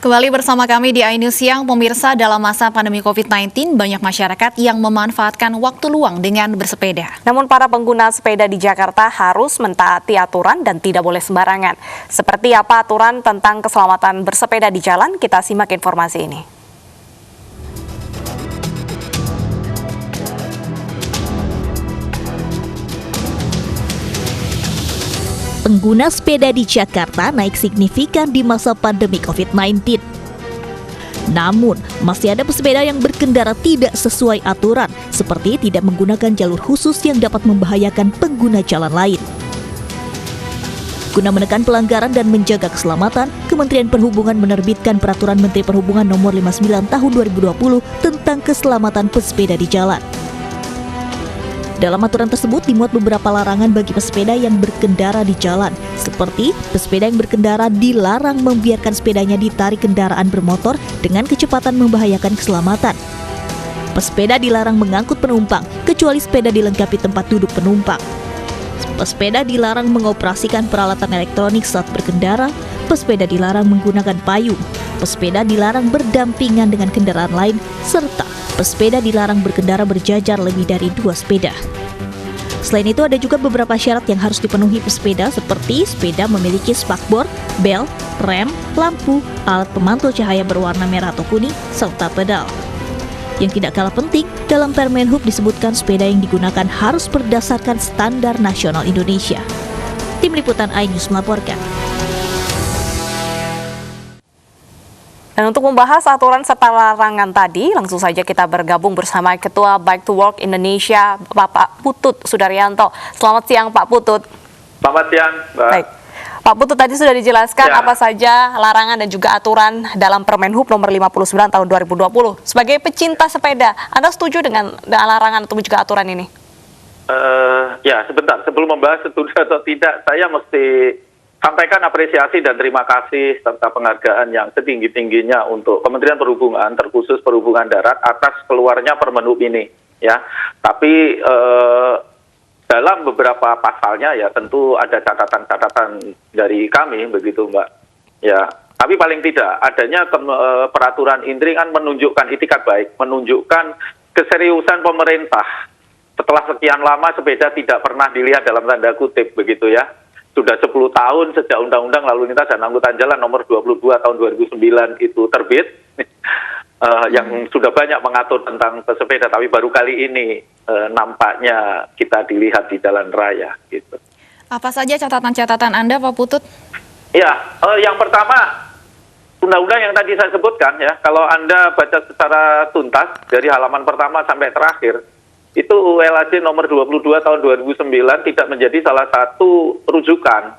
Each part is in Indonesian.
Kembali bersama kami di iNews Siang, pemirsa. Dalam masa pandemi COVID-19, banyak masyarakat yang memanfaatkan waktu luang dengan bersepeda. Namun para pengguna sepeda di Jakarta harus mentaati aturan dan tidak boleh sembarangan. Seperti apa aturan tentang keselamatan bersepeda di jalan? Kita simak informasi ini. Pengguna sepeda di Jakarta naik signifikan di masa pandemi COVID-19. Namun, masih ada pesepeda yang berkendara tidak sesuai aturan, seperti tidak menggunakan jalur khusus yang dapat membahayakan pengguna jalan lain. Guna menekan pelanggaran dan menjaga keselamatan, Kementerian Perhubungan menerbitkan Peraturan Menteri Perhubungan Nomor 59 Tahun 2020 tentang keselamatan pesepeda di jalan. Dalam aturan tersebut dimuat beberapa larangan bagi pesepeda yang berkendara di jalan, seperti pesepeda yang berkendara dilarang membiarkan sepedanya ditarik kendaraan bermotor dengan kecepatan membahayakan keselamatan. Pesepeda dilarang mengangkut penumpang, kecuali sepeda dilengkapi tempat duduk penumpang. Pesepeda dilarang mengoperasikan peralatan elektronik saat berkendara. Pesepeda dilarang menggunakan payung. Pesepeda dilarang berdampingan dengan kendaraan lain, serta pesepeda dilarang berkendara berjajar lebih dari 2 sepeda. Selain itu, ada juga beberapa syarat yang harus dipenuhi pesepeda, seperti sepeda memiliki spakbor, bel, rem, lampu, alat pemantul cahaya berwarna merah atau kuning, serta pedal. Yang tidak kalah penting, dalam Permen Hub disebutkan sepeda yang digunakan harus berdasarkan standar nasional Indonesia. Tim Liputan iNews melaporkan. Dan untuk membahas aturan serta larangan tadi, langsung saja kita bergabung bersama Ketua Bike to Work Indonesia, Bapak Putut Sudaryanto. Selamat siang, Pak Putut. Selamat siang, Mbak. Baik. Pak Putut, tadi sudah dijelaskan apa saja larangan dan juga aturan dalam Permen Hub Nomor 59 Tahun 2020. Sebagai pecinta sepeda, Anda setuju dengan larangan atau juga aturan ini? Ya, sebentar. Sebelum membahas setuju atau tidak, saya mesti sampaikan apresiasi dan terima kasih serta penghargaan yang setinggi-tingginya untuk Kementerian Perhubungan, terkhusus Perhubungan Darat, atas keluarnya Permen Hub ini. Ya, tapi dalam beberapa pasalnya ya tentu ada catatan-catatan dari kami, begitu Mbak. Ya, tapi paling tidak adanya peraturan ini kan menunjukkan itikat baik, menunjukkan keseriusan pemerintah. Setelah sekian lama sepeda tidak pernah dilihat dalam tanda kutip, begitu ya. Sudah 10 tahun sejak Undang-Undang Lalu Lintas dan Angkutan Jalan Nomor 22 Tahun 2009 itu terbit, yang sudah banyak mengatur tentang pesepeda, tapi baru kali ini nampaknya kita dilihat di jalan raya. Gitu. Apa saja catatan-catatan Anda, Pak Putut? Ya, yang pertama, Undang-Undang yang tadi saya sebutkan ya, kalau Anda baca secara tuntas dari halaman pertama sampai terakhir, itu ULAJ nomor 22 tahun 2009 tidak menjadi salah satu rujukan.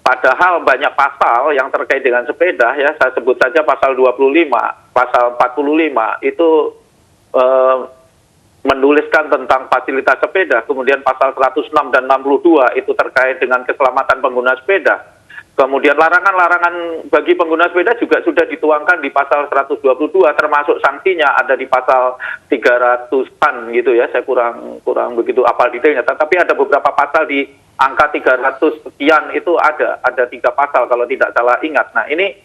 Padahal banyak pasal yang terkait dengan sepeda, ya saya sebut saja pasal 25, pasal 45, itu menuliskan tentang fasilitas sepeda, kemudian pasal 106 dan 62 itu terkait dengan keselamatan pengguna sepeda. Kemudian larangan-larangan bagi pengguna sepeda juga sudah dituangkan di pasal 122, termasuk sanksinya ada di pasal 300-an gitu ya, saya kurang begitu apal detailnya. Tapi ada beberapa pasal di angka 300 sekian itu ada 3 pasal kalau tidak salah ingat. Nah ini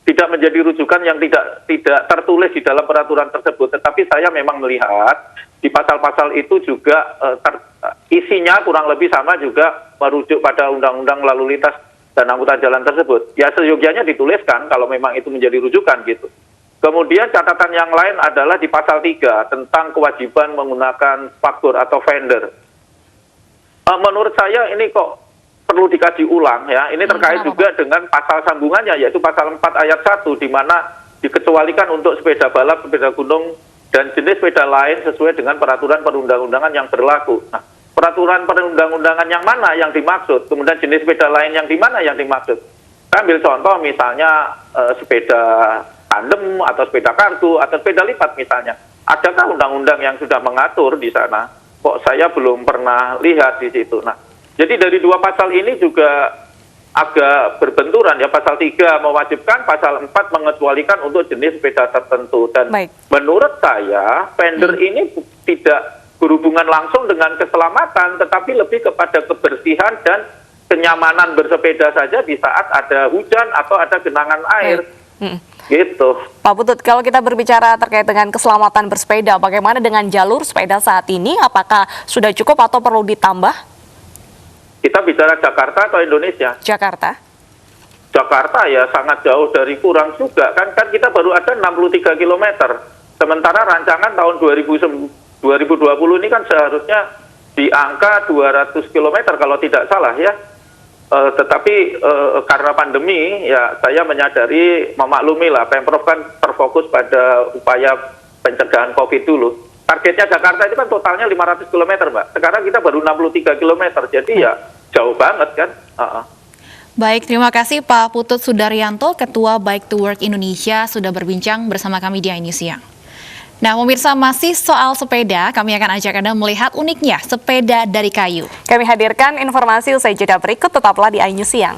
tidak menjadi rujukan yang tidak tertulis di dalam peraturan tersebut, tetapi saya memang melihat di pasal-pasal itu juga isinya kurang lebih sama juga merujuk pada Undang-Undang Lalu Lintas dan Angkutan Jalan tersebut. Ya seyogianya dituliskan kalau memang itu menjadi rujukan gitu. Kemudian catatan yang lain adalah di pasal 3 tentang kewajiban menggunakan spakbor atau fender. Menurut saya ini kok perlu dikaji ulang ya. Ini terkait juga dengan pasal sambungannya, yaitu pasal 4 ayat 1 di mana dikecualikan untuk sepeda balap, sepeda gunung dan jenis sepeda lain sesuai dengan peraturan perundang-undangan yang berlaku. Nah, peraturan perundang-undangan yang mana yang dimaksud, kemudian jenis sepeda lain yang di mana yang dimaksud. Saya ambil contoh misalnya sepeda tandem atau sepeda kargo atau sepeda lipat misalnya. Adakah undang-undang yang sudah mengatur di sana? Kok saya belum pernah lihat di situ. Nah, jadi dari 2 pasal ini juga agak berbenturan ya. Pasal 3 mewajibkan, pasal 4 mengecualikan untuk jenis sepeda tertentu. Dan menurut saya fender ini tidak berhubungan langsung dengan keselamatan, tetapi lebih kepada kebersihan dan kenyamanan bersepeda saja di saat ada hujan atau ada genangan air. Gitu. Pak Putut, kalau kita berbicara terkait dengan keselamatan bersepeda, bagaimana dengan jalur sepeda saat ini? Apakah sudah cukup atau perlu ditambah? Kita bicara Jakarta atau Indonesia? Jakarta. Jakarta ya sangat jauh dari kurang juga. Kan kita baru ada 63 km. Sementara rancangan tahun 2020 ini kan seharusnya di angka 200 km kalau tidak salah ya. Tetapi karena pandemi ya saya menyadari, memaklumi lah, Pemprov kan terfokus pada upaya pencegahan COVID dulu. Targetnya Jakarta itu kan totalnya 500 km, Mbak. Sekarang kita baru 63 km, jadi ya jauh banget kan. Baik, terima kasih Pak Putut Sudaryanto, Ketua Bike to Work Indonesia, sudah berbincang bersama kami di iNews Siang. Nah, pemirsa, masih soal sepeda, kami akan ajak Anda melihat uniknya sepeda dari kayu. Kami hadirkan informasi usai jeda berikut, tetaplah di iNews Siang.